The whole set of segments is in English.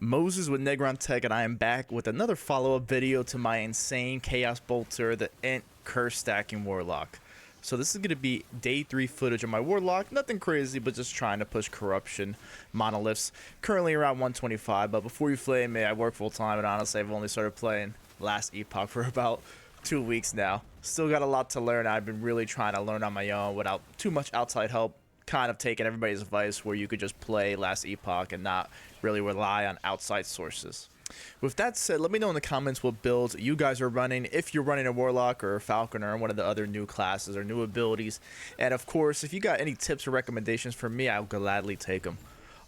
Moses with Negron Tech, and I am back with another follow-up video to my insane Chaos Bolter, the INT curse stacking Warlock. So this is going to be day 3 footage of my Warlock, nothing crazy, but just trying to push corruption monoliths. Currently around 125, but before you flame me, I work full-time, and honestly I've only started playing last Epoch for about 2 weeks now. Still got a lot to learn. I've been really trying to learn on my own without too much outside help. Kind of taking everybody's advice where you could just play last Epoch and not really rely on outside sources. With that said, let me know in the comments what builds you guys are running, if you're running a Warlock or a Falconer or one of the other new classes or new abilities. And of course, if you got any tips or recommendations for me, I'll gladly take them.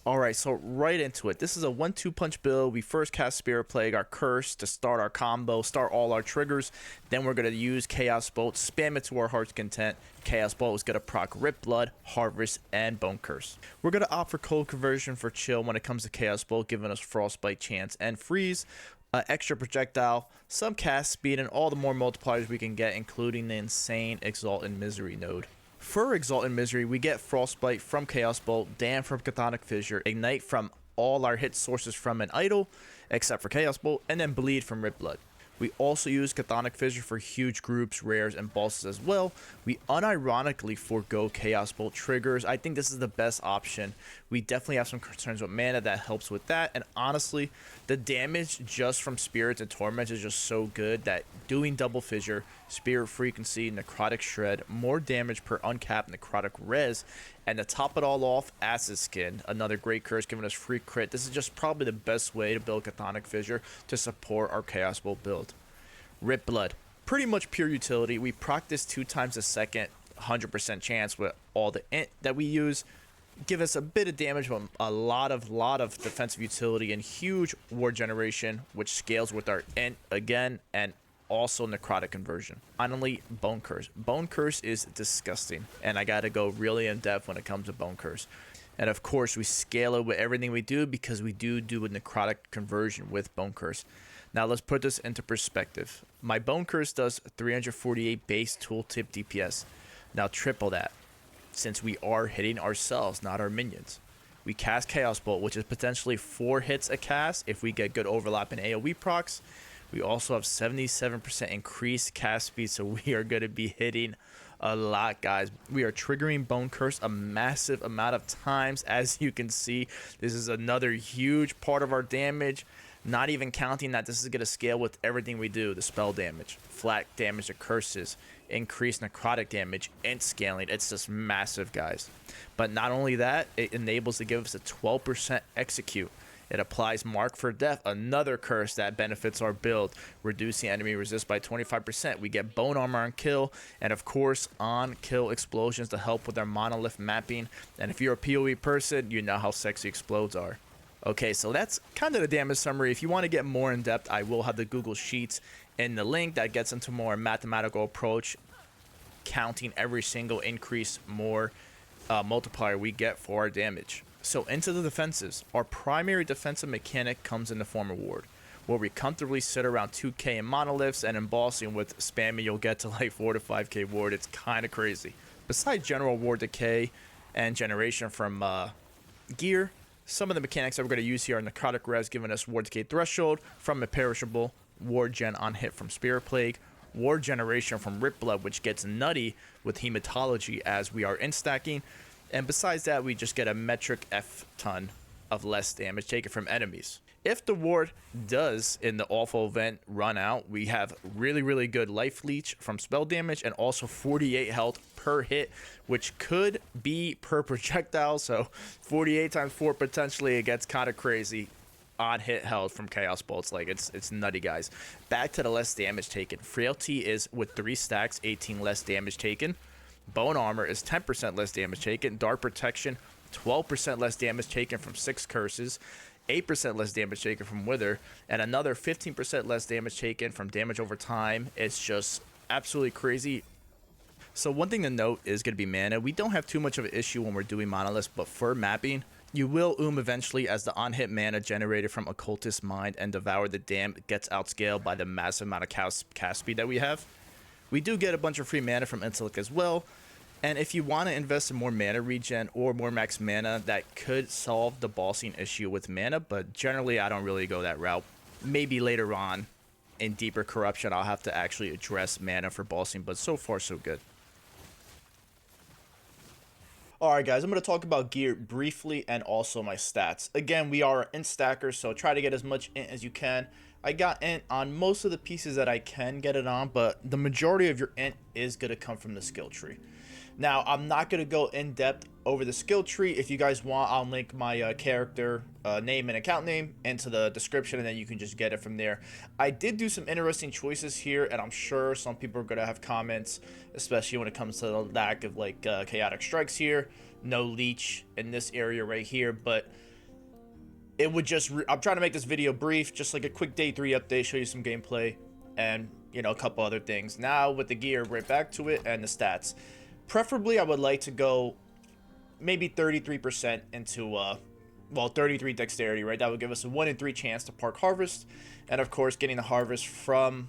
Alright, so right into it. This is a 1-2 punch build. We first cast Spirit Plague, our curse, to start our combo, start all our triggers. Then we're going to use Chaos Bolt, spam it to our heart's content. Chaos Bolt is going to proc Rip Blood, Harvest, and Bone Curse. We're going to opt for cold conversion for chill when it comes to Chaos Bolt, giving us Frostbite chance and freeze. Extra projectile, some cast speed, and all the more multipliers we can get, including the insane Exalted Misery node. For Exalted Misery, we get Frostbite from Chaos Bolt, Damn from Chthonic Fissure, Ignite from all our hit sources from an idol, except for Chaos Bolt, and then Bleed from Rip Blood. We also use Chthonic Fissure for huge groups, rares, and bosses as well. We unironically forego Chaos Bolt triggers. I think this is the best option. We definitely have some concerns with mana that helps with that, and honestly, the damage just from Spirits and Torments is just so good that doing Double Fissure, Spirit Frequency, Necrotic Shred, more damage per uncapped Necrotic Res, and to top it all off, Acid Skin, another great curse giving us free crit. This is just probably the best way to build Chthonic Fissure to support our Chaos Bolt build. Rip Blood, pretty much pure utility. We proc this 2 times a second, 100% chance with all the INT that we use. Give us a bit of damage, but a lot of defensive utility and huge ward generation, which scales with our INT again, and also necrotic conversion. Finally, Bone Curse. Bone Curse is disgusting, and I gotta go really in depth when it comes to Bone Curse. And of course, we scale it with everything we do because we do a necrotic conversion with Bone Curse. Now let's put this into perspective. My Bone Curse does 348 base tooltip DPS. Now triple that, since we are hitting ourselves, not our minions. We cast Chaos Bolt, which is potentially 4 hits a cast if we get good overlap in AoE procs. We also have 77% increased cast speed, so we are going to be hitting a lot, guys. We are triggering Bone Curse a massive amount of times. As you can see, this is another huge part of our damage, not even counting that this is going to scale with everything we do. The spell damage, flat damage to curses, increased necrotic damage, and scaling. It's just massive, guys. But not only that, it enables to give us a 12% execute. It applies Mark for Death, another curse that benefits our build, reducing enemy resist by 25%. We get Bone Armor on kill, and of course on kill explosions to help with our monolith mapping. And if you're a PoE person, you know how sexy explodes are. Okay, so that's kind of the damage summary. If you want to get more in depth, I will have the Google Sheets in the link that gets into more mathematical approach, counting every single increase more multiplier we get for our damage. So into the defenses, our primary defensive mechanic comes in the form of ward, where we comfortably sit around 2k in monoliths, and embossing with spamming you'll get to like 4 to 5k ward. It's kind of crazy. Besides general ward decay and generation from gear, some of the mechanics that we're going to use here are Necrotic Res, giving us ward decay threshold from Imperishable, ward gen on hit from Spirit Plague, ward generation from Rip Blood, which gets nutty with Hematology as we are in stacking. And besides that, we just get a metric F ton of less damage taken from enemies. If the ward does, in the awful event, run out, we have really good life leech from spell damage, and also 48 health per hit, which could be per projectile. So 48 times 4 potentially, it gets kind of crazy on hit health from Chaos Bolts. Like it's nutty, guys. Back to the less damage taken. Frailty is with 3 stacks, 18 less damage taken. Bone Armor is 10% less damage taken. Dark Protection, 12% less damage taken from 6 curses, 8% less damage taken from Wither, and another 15% less damage taken from damage over time. It's just absolutely crazy. So one thing to note is going to be mana. We don't have too much of an issue when we're doing monoliths, but for mapping, you will eventually, as the on-hit mana generated from Occultist Mind and Devour the Damned gets outscaled by the massive amount of cast speed that we have. We do get a bunch of free mana from Intellect as well, And if you want to invest in more mana regen or more max mana, that could solve the bossing issue with mana, but generally I don't really go that route. Maybe later on in deeper corruption I'll have to actually address mana for bossing, but so far so good. Alright guys, I'm going to talk about gear briefly and also my stats. Again, we are int stackers, so try to get as much int as you can. I got int on most of the pieces that I can get it on, but the majority of your int is going to come from the skill tree. Now, I'm not going to go in depth over the skill tree. If you guys want, I'll link my character name and account name into the description, and then you can just get it from there. I did do some interesting choices here, and I'm sure some people are going to have comments, especially when it comes to the lack of like chaotic strikes here, no leech in this area right here, but it would just, I'm trying to make this video brief, just like a quick day 3 update, show you some gameplay, and, you know, a couple other things. Now, with the gear, right back to it, and the stats. Preferably, I would like to go maybe 33% into, well, 33 dexterity, right? That would give us a 1 in 3 chance to park harvest. And, of course, getting the harvest from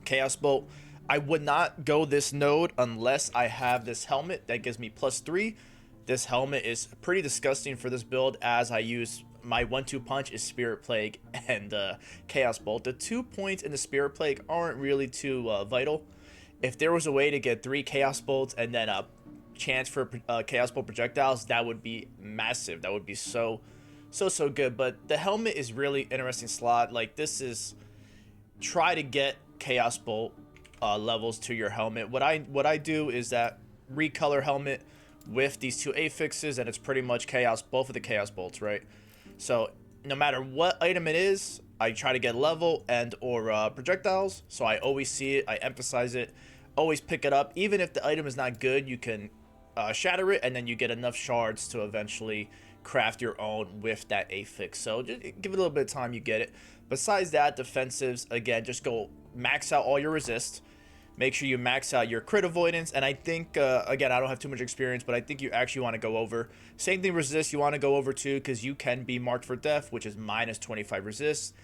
Chaos Bolt. I would not go this node unless I have this helmet that gives me +3. This helmet is pretty disgusting for this build, as I use my 1-2 punch is Spirit Plague and Chaos Bolt. The 2 points in the Spirit Plague aren't really too vital. If there was a way to get 3 Chaos Bolts and then a chance for Chaos Bolt projectiles, that would be massive. That would be so good. But the helmet is really interesting slot. Like, this is, try to get Chaos Bolt levels to your helmet. What I do is that recolor helmet with these 2 affixes, and it's pretty much Chaos, both of the Chaos Bolts, right? So no matter what item it is, I try to get level and or projectiles, so I always see it, I emphasize it, always pick it up. Even if the item is not good, you can shatter it, and then you get enough shards to eventually craft your own with that affix. So just give it a little bit of time, you get it. Besides that, defensives, again, just go max out all your resist. Make sure you max out your crit avoidance, and I think, again, I don't have too much experience, but I think you actually want to go over. Same thing, resist, you want to go over too, because you can be marked for death, which is -25 resist.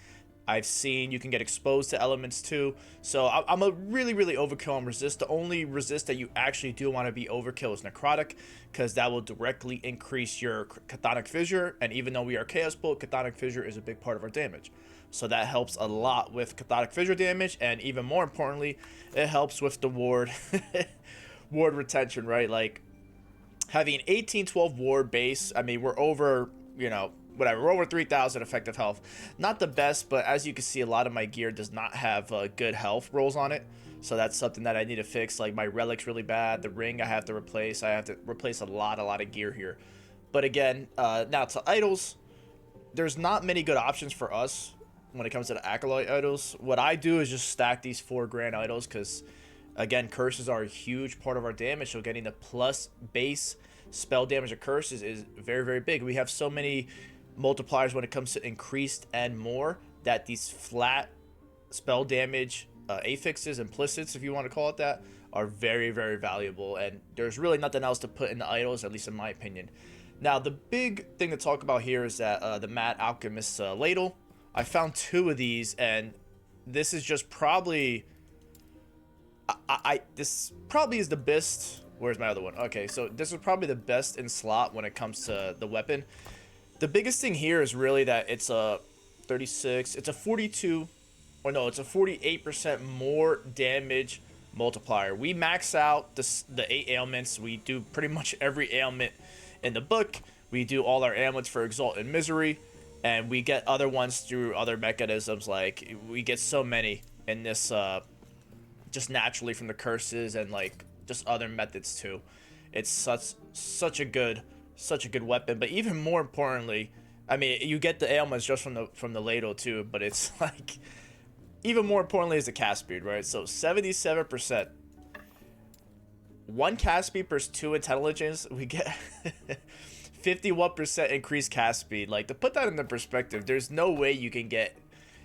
I've seen you can get exposed to elements too, so I'm a really overkill on resist. The only resist that you actually do want to be overkill is necrotic, because that will directly increase your chthonic fissure, and even though we are Chaos Bolt, chthonic fissure is a big part of our damage. So that helps a lot with chthonic fissure damage, and even more importantly, it helps with the ward ward retention, right? Like, having 18-12 ward base, I mean, we're over, you know, whatever, we're over 3,000 effective health. Not the best, but as you can see, a lot of my gear does not have good health rolls on it. So that's something that I need to fix. Like, my relic's really bad. The ring I have to replace. I have to replace a lot of gear here. But again, now to idols, there's not many good options for us when it comes to the acolyte idols. What I do is just stack these 4 grand idols, because again, curses are a huge part of our damage, so getting the plus base spell damage of curses is very big. We have so many multipliers when it comes to increased and more, that these flat spell damage affixes, implicits, if you want to call it that, are very valuable, and there's really nothing else to put in the idols, at least in my opinion. Now, the big thing to talk about here is that the Mad Alchemist ladle. I found 2 of these, and this is just probably, this probably is the best. Where's my other one? Okay, so this is probably the best in slot when it comes to the weapon. The biggest thing here is really that it's a 36, it's a 42, or no, it's a 48% more damage multiplier. We max out the 8 ailments. We do pretty much every ailment in the book. We do all our ailments for Exalt and Misery, and we get other ones through other mechanisms. Like, we get so many in this just naturally from the curses, and like just other methods too. It's such a good weapon. But even more importantly, I mean, you get the ailments just from the ladle too, but it's like, even more importantly is the cast speed, right? So 77%. 1 cast speed per 2 intelligence, we get 51% increased cast speed. Like, to put that into perspective, there's no way you can get,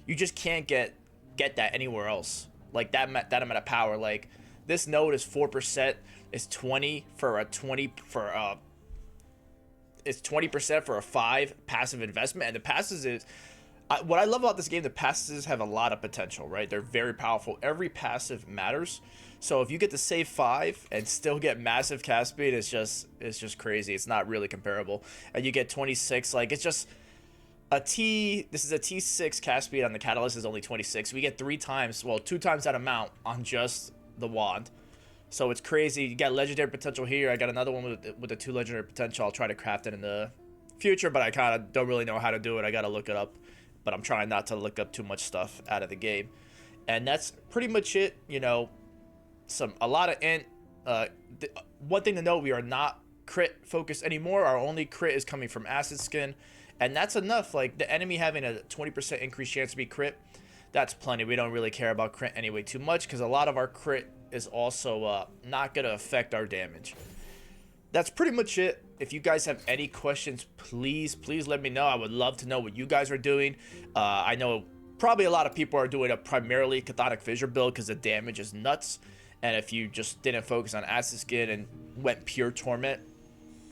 you just can't get that anywhere else. Like, that amount of power. Like, this node is 4%, is 20 for a 20 for it's 20% for a 5 passive investment, and the passive is, what I love about this game, the passives have a lot of potential, right? They're very powerful. Every passive matters. So if you get to save 5 and still get massive cast speed, it's just crazy. It's not really comparable. And you get 26, like it's just this is a T6 cast speed on the catalyst is only 26. We get 3 times, well, 2 times that amount on just the wand. So it's crazy. You got legendary potential here. I got another one with the 2 legendary potential. I'll try to craft it in the future, but I kind of don't really know how to do it. I got to look it up, but I'm trying not to look up too much stuff out of the game. And that's pretty much it. You know, a lot of int. One thing to note, we are not crit focused anymore. Our only crit is coming from acid skin, and that's enough. Like the enemy having a 20% increased chance to be crit, that's plenty. We don't really care about crit anyway too much, because a lot of our crit is also not going to affect our damage. That's pretty much it. If you guys have any questions, please let me know. I would love to know what you guys are doing. I know probably a lot of people are doing a primarily cathodic fissure build because the damage is nuts. And if you just didn't focus on acid skin and went pure torment,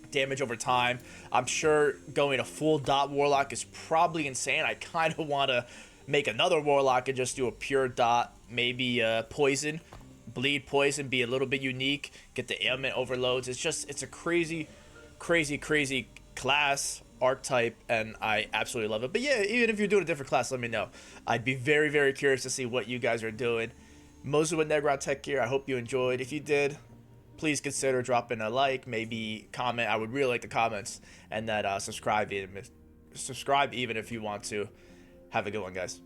damage over time, I'm sure going a full dot warlock is probably insane. I kind of want to make another warlock and just do a pure dot, maybe poison, bleed poison, be a little bit unique, get the ailment overloads. It's a crazy class archetype, and I absolutely love it. But yeah, even if you're doing a different class, let me know. I'd be very curious to see what you guys are doing. Mostly with Negron Tech Gear. I hope you enjoyed. If you did, please consider dropping a like, maybe comment. I would really like the comments, and that subscribe even if you want to. Have a good one, guys.